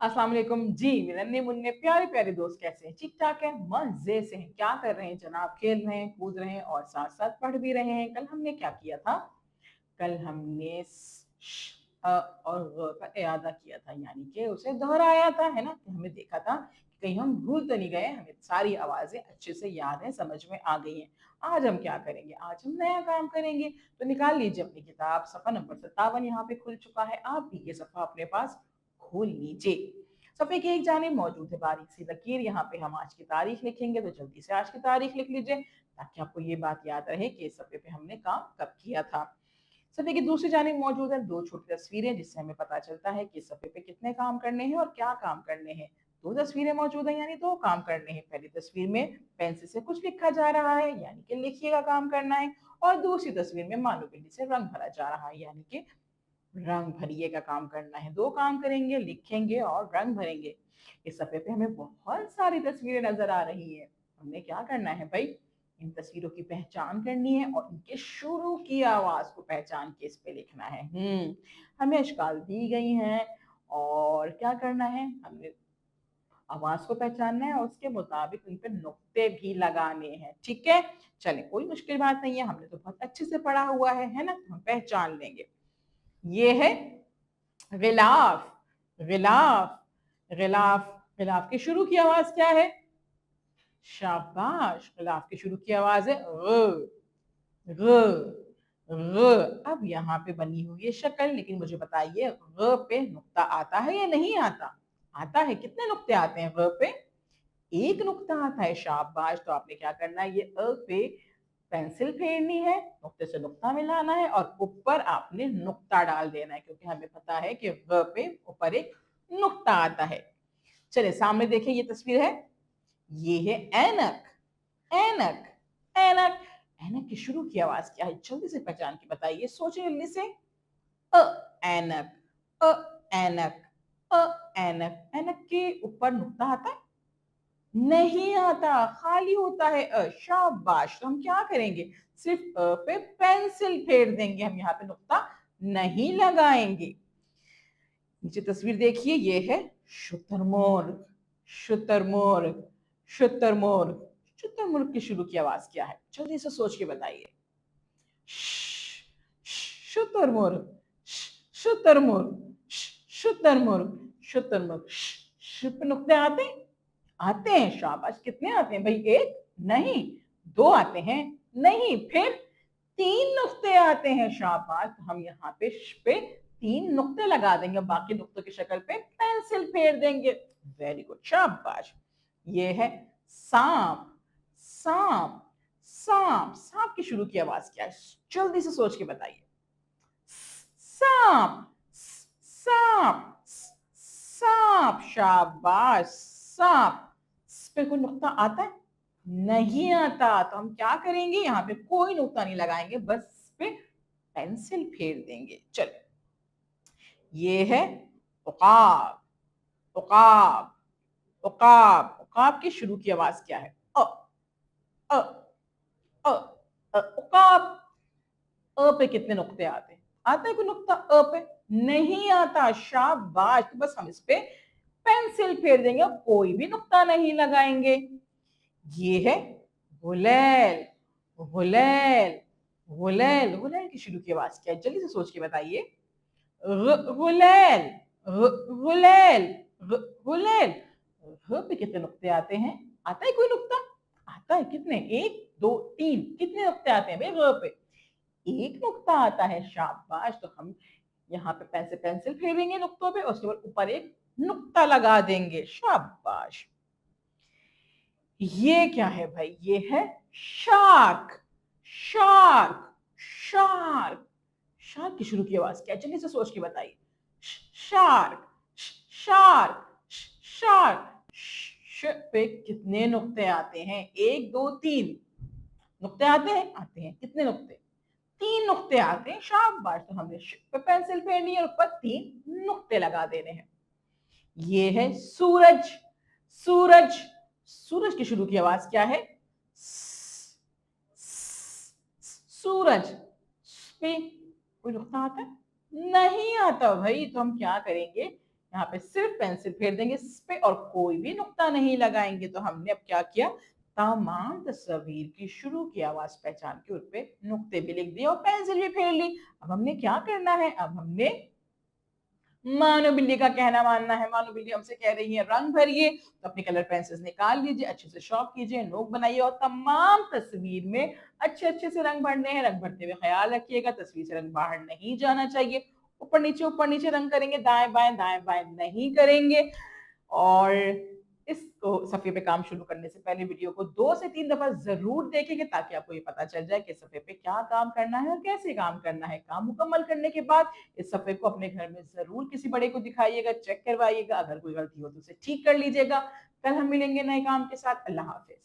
अस्सलाम वालेकुम जी। मेरे नन्हे मुन्ने प्यारे प्यारे दोस्त कैसे हैं? ठीक ठाक है, मजे से हैं। क्या कर रहे हैं जनाब? खेल रहे हैं, कूद रहे हैं और साथ साथ पढ़ भी रहे हैं। कल हमने क्या किया था? कल हमने और का इरादा किया था, यानी कि उसे दोहराया था, है ना? हमने देखा था कि कहीं हम भूल तो नहीं गए, हमें सारी आवाजें अच्छे से याद है, समझ में आ गई हैं। आज हम क्या करेंगे? आज हम नया काम करेंगे। तो निकाल लीजिए अपनी किताब, सफा नंबर 57 यहाँ पे खुल चुका है। आप भी ये सफा अपने पास खोल लीजिए। सफ़े की एक जानिब मौजूद है बारीक सी लकीर, यहाँ पे हम आज की तारीख लिखेंगे, तो जल्दी से आज की तारीख लिख लीजिए ताकि आपको ये बात याद रहे कि इस सफ़े पे हमने काम कब किया था। सफ़े की दूसरी जानिब मौजूद है दो छोटी तस्वीरें, जिससे हमें पता चलता है कि इस सफ़े पे कितने काम करने हैं और क्या काम करने हैं। दो तस्वीरें मौजूद हैं, यानी दो काम करने हैं। पहली तस्वीर में पेंसिल से कुछ लिखा जा रहा है, यानी कि लिखिए का काम करना है, और दूसरी तस्वीर में मानो बिल्ली से रंग भरा जा रहा है, यानी कि रंग भरिए का काम करना है। दो काम करेंगे, लिखेंगे और रंग भरेंगे। इस सफ़े पे हमें बहुत सारी तस्वीरें नज़र आ रही हैं। हमने क्या करना है भई? इन तस्वीरों की पहचान करनी है और इनके शुरू की आवाज़ को पहचान के इस पे लिखना है। हमें अश्काल दी गई हैं और क्या करना है? हमने आवाज़ को पहचानना है और उसके मुताबिक उन पे नुक्ते भी लगाने हैं, ठीक है? चलें, कोई मुश्किल बात नहीं है, हमने तो बहुत अच्छे से पढ़ा हुआ है ना? हम पहचान लेंगे। ये है गिलाफ, गिलाफ, गिलाफ। गिलाफ की शुरू की आवाज क्या है? शाबाश। गिलाफ की शुरू की आवाज है ग, ग। अब यहाँ पे बनी हुई है शक्ल, लेकिन मुझे बताइए ग पे नुक्ता आता है या नहीं आता? आता है। कितने नुक्ते आते हैं ग पे? एक नुक्ता आता है। शाबाश। तो आपने क्या करना है? ये पे पेंसिल फेरनी है, नुक्ते से नुक्ता मिलाना है और ऊपर आपने नुक्ता डाल देना है, क्योंकि हमें पता है कि ग पे ऊपर एक नुक्ता आता है। चलिए सामने देखिए, ये तस्वीर है, ये है ऐनक। ऐनक, ऐनक। ऐनक की शुरू की आवाज क्या है? जल्दी से पहचान के बताइए, सोचिए जल्दी से। अ ऐनक, अ ऐनक, अ ऐनक। ऐनक के ऊपर नुक्ता आता है? नहीं आता, खाली होता है शाबाश। तो हम क्या करेंगे? सिर्फ पे पेंसिल फेर देंगे, हम यहाँ पे नुक्ता नहीं लगाएंगे। नीचे तस्वीर देखिए, ये है शुतुरमुर्ग, शुतुरमुर्ग, शुतुरमुर्ग। शुतुरमुर्ग की शुरू की आवाज क्या है? जल्दी से सोच के बताइए। शुतुरमुर्ग, शुतुरमुर्ग, शुतुरमुर्ग, शुतुरमुर्ग। श पे नुक्ते आते हैं? आते हैं। शाबाश। कितने आते हैं भाई? एक नहीं, दो आते हैं नहीं, फिर तीन नुक्ते आते हैं। शाबाश। तो हम यहाँ पे श पे तीन नुक्ते लगा देंगे, बाकी नुक्तों की शक्ल पे पेंसिल फेर देंगे। वेरी गुड, शाबाश। ये है सांप, सांप, सांप। सांप की शुरू की आवाज क्या है? जल्दी से सोच के बताइए। सांप, सांप, सांप। शाबाश। सांप। इस पे कोई नुक्ता आता है? नहीं आता। तो हम क्या करेंगे? यहाँ पे कोई नुक्ता नहीं लगाएंगे, बस इस पे पेंसिल फेर देंगे। चलो, ये है उकाब, उकाब, उकाब। उकाब की शुरू की आवाज क्या है? अ, अ, अ, उकाब। पे कितने नुक्ते आते हैं? आता है कोई नुक्ता पे? नहीं आता। शाबाश। तो बस हम इस पे पेंसिल फेर देंगे, कोई भी नुक्ता नहीं लगाएंगे। ये है गुलेल, गुलेल, गुलेल। गुलेल की शुरू की आवाज क्या है? जल्दी से सोच के बताइए। गुलेल, गुलेल, गुलेल। पे कितने नुक्ते आते हैं? आता है कोई नुक्ता? आता है। कितने? एक, दो, तीन। कितने नुक्ते आते हैं भाई पे? एक नुक्ता आता है। शाबाश। तो हम यहाँ पे पेंसिल फेरेंगे नुक्तों पे, उसके बाद ऊपर एक नुक्ता लगा देंगे। शाबाश। ये क्या है भाई? ये है शार्क, शार्क, शार्क। शार्क की शुरू की आवाज क्या है? जल्दी से सोच के बताइए। Shark, shark, shark. श पे कितने नुक्ते आते हैं? एक, दो, तीन नुक्ते आते हैं? आते हैं। कितने नुक्ते? तीन नुक्ते आते हैं। शाबाश। तो हमने श पे पेंसिल फेरनी है और ऊपर तीन नुक्ते लगा देने हैं। ये है सूरज, सूरज। सूरज की शुरू की आवाज क्या है? सूरज। पे कोई नुक्ता आता है? नहीं आता भाई। तो हम क्या करेंगे? यहाँ पे सिर्फ पेंसिल फेर देंगे इस पे और कोई भी नुक्ता नहीं लगाएंगे। तो हमने अब क्या किया, तमाम तस्वीर की शुरू की आवाज पहचान के उस पे नुक्ते भी लिख दिए और पेंसिल भी फेर ली। अब हमने क्या करना है, अब हमने मानो बिल्ली का कहना मानना है। मानो बिल्ली हमसे कह रही है रंग भरिए, तो अपनी कलर पेंसिल्स निकाल लीजिए, अच्छे से शॉर्प कीजिए, नोक बनाइए और तमाम तस्वीर में अच्छे अच्छे से रंग भरने हैं। रंग भरते हुए ख्याल रखिएगा तस्वीर से रंग बाहर नहीं जाना चाहिए। ऊपर नीचे रंग करेंगे, दाएं बाएं नहीं करेंगे। और इसको सफ़े पे काम शुरू करने से पहले वीडियो को 2 से 3 दफा जरूर देखेंगे ताकि आपको ये पता चल जाए कि सफ़े पे क्या काम करना है और कैसे काम करना है। काम मुकम्मल करने के बाद इस सफ़े को अपने घर में जरूर किसी बड़े को दिखाइएगा, चेक करवाइएगा, अगर कोई गलती हो तो उसे ठीक कर लीजिएगा। कल हम मिलेंगे नए काम के साथ। अल्लाह हाफिज।